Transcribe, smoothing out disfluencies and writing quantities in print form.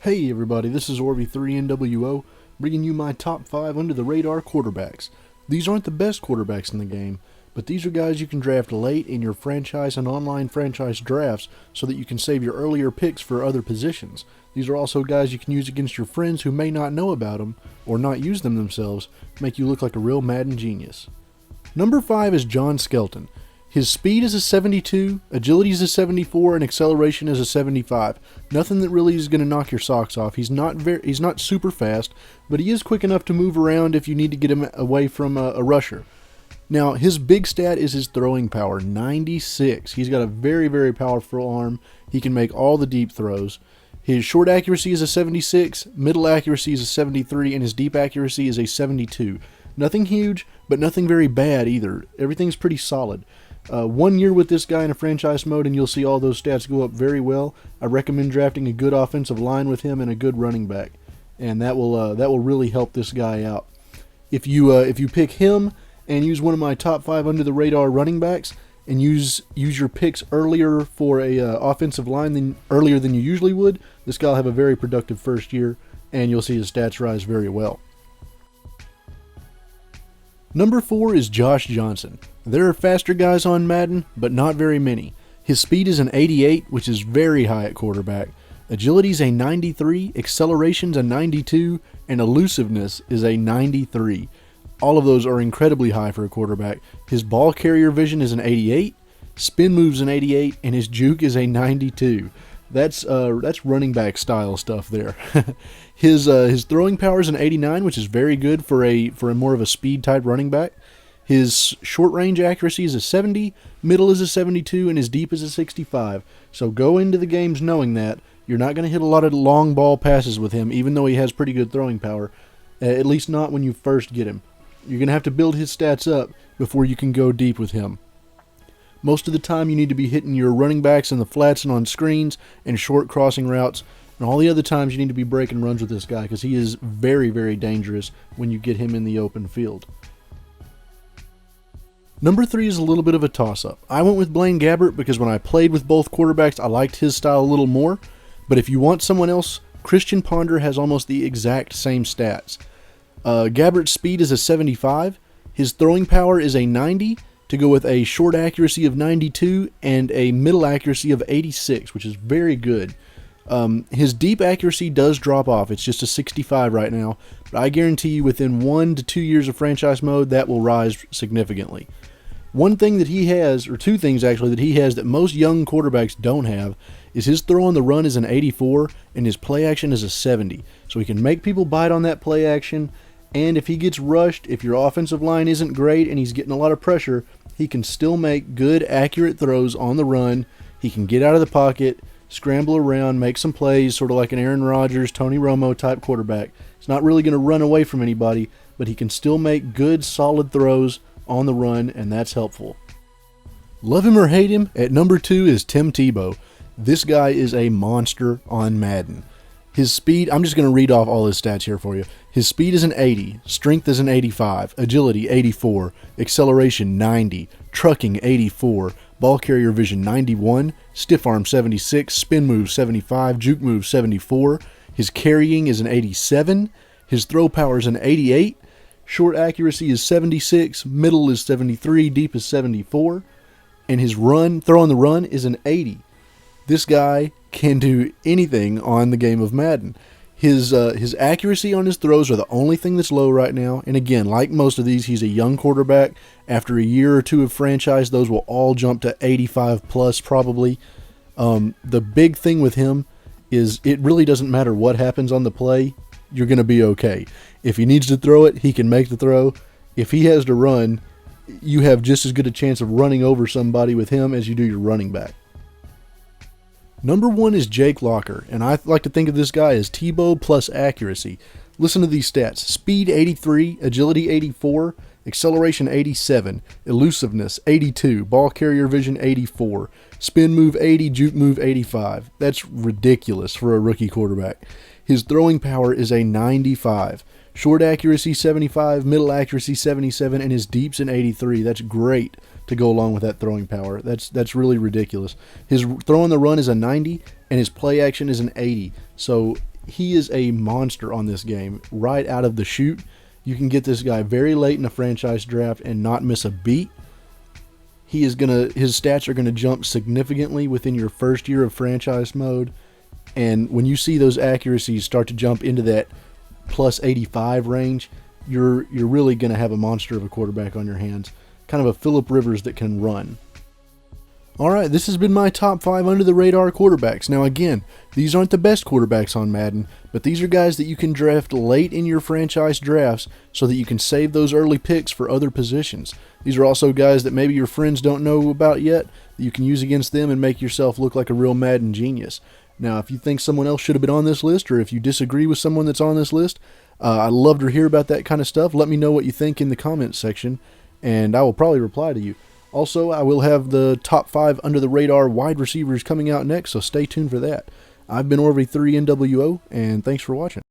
Hey everybody, this is Orby3NWO, bringing you my top 5 under the radar quarterbacks. These aren't the best quarterbacks in the game, but these are guys you can draft late in your franchise and online franchise drafts so that you can save your earlier picks for other positions. These are also guys you can use against your friends who may not know about them or not use them themselves, make you look like a real Madden genius. Number 5 is John Skelton. His speed is a 72, agility is a 74, and acceleration is a 75. Nothing that really is going to knock your socks off. He's not super fast, but he is quick enough to move around if you need to get him away from a rusher. Now, his big stat is his throwing power, 96. He's got a very, very powerful arm. He can make all the deep throws. His short accuracy is a 76, middle accuracy is a 73, and his deep accuracy is a 72. Nothing huge, but nothing very bad either. Everything's pretty solid. 1 year with this guy in a franchise mode and you'll see all those stats go up very well. I recommend drafting a good offensive line with him and a good running back, and that will really help this guy out. If you pick him and use one of my top 5 under the radar running backs and use your picks earlier for a offensive line earlier than you usually would, this guy will have a very productive first year and you'll see his stats rise very well. Number 4 is Josh Johnson. There are faster guys on Madden, but not very many. His speed is an 88, which is very high at quarterback. Agility is a 93, acceleration's a 92, and elusiveness is a 93. All of those are incredibly high for a quarterback. His ball carrier vision is an 88, spin move's an 88, and his juke is a 92. That's running back style stuff there. His throwing power is an 89, which is very good for a more of a speed type running back. His short range accuracy is a 70, middle is a 72, and his deep is a 65. So go into the games knowing that you're not going to hit a lot of long ball passes with him, even though he has pretty good throwing power. At least not when you first get him. You're going to have to build his stats up before you can go deep with him. Most of the time you need to be hitting your running backs in the flats and on screens and short crossing routes. And all the other times you need to be breaking runs with this guy because he is very, very dangerous when you get him in the open field. Number 3 is a little bit of a toss-up. I went with Blaine Gabbert because when I played with both quarterbacks, I liked his style a little more. But if you want someone else, Christian Ponder has almost the exact same stats. Gabbert's speed is a 75. His throwing power is a 90 to go with a short accuracy of 92 and a middle accuracy of 86, which is very good. His deep accuracy does drop off. It's just a 65 right now. But I guarantee you within 1 to 2 years of franchise mode, that will rise significantly. One thing that he has, or two things actually, that he has that most young quarterbacks don't have is his throw on the run is an 84 and his play action is a 70. So he can make people bite on that play action, and if he gets rushed, if your offensive line isn't great and he's getting a lot of pressure, he can still make good, accurate throws on the run. He can get out of the pocket, scramble around, make some plays, sort of like an Aaron Rodgers, Tony Romo type quarterback. He's not really going to run away from anybody, but he can still make good, solid throws on the run, and that's helpful. Love him or hate him, at number 2 is Tim Tebow. This guy is a monster on Madden. His speed, I'm just going to read off all his stats here for you. His speed is an 80, strength is an 85, agility 84, acceleration 90, trucking 84, ball carrier vision 91, stiff arm 76, spin move 75, juke move 74. His carrying is an 87, his throw power is an 88, short accuracy is 76, middle is 73, deep is 74, and his throw on the run is an 80. This guy can do anything on the game of Madden. His accuracy on his throws are the only thing that's low right now. And again, like most of these, he's a young quarterback. After a year or two of franchise, those will all jump to 85 plus probably. The big thing with him is it really doesn't matter what happens on the play. You're going to be okay. If he needs to throw it, he can make the throw. If he has to run, you have just as good a chance of running over somebody with him as you do your running back. Number 1 is Jake Locker, and I like to think of this guy as Tebow plus accuracy. Listen to these stats. Speed 83, agility 84, acceleration 87, elusiveness 82, ball carrier vision 84, spin move 80, juke move 85. That's ridiculous for a rookie quarterback. His throwing power is a 95. Short accuracy 75, middle accuracy 77, and his deep's an 83. That's great to go along with that throwing power. That's really ridiculous. His throw on the run is a 90, and his play action is an 80. So he is a monster on this game right out of the chute. You can get this guy very late in a franchise draft and not miss a beat. His stats are gonna jump significantly within your first year of franchise mode, and when you see those accuracies start to jump into that plus 85 range, you're really gonna have a monster of a quarterback on your hands, kind of a Phillip Rivers that can run. Alright, this has been my top 5 under the radar quarterbacks. Now again, these aren't the best quarterbacks on Madden, but these are guys that you can draft late in your franchise drafts so that you can save those early picks for other positions. These are also guys that maybe your friends don't know about yet, that you can use against them and make yourself look like a real Madden genius. Now, if you think someone else should have been on this list, or if you disagree with someone that's on this list, I'd love to hear about that kind of stuff. Let me know what you think in the comments section, and I will probably reply to you. Also, I will have the top 5 under the radar wide receivers coming out next, so stay tuned for that. I've been Orvy3NWO, and thanks for watching.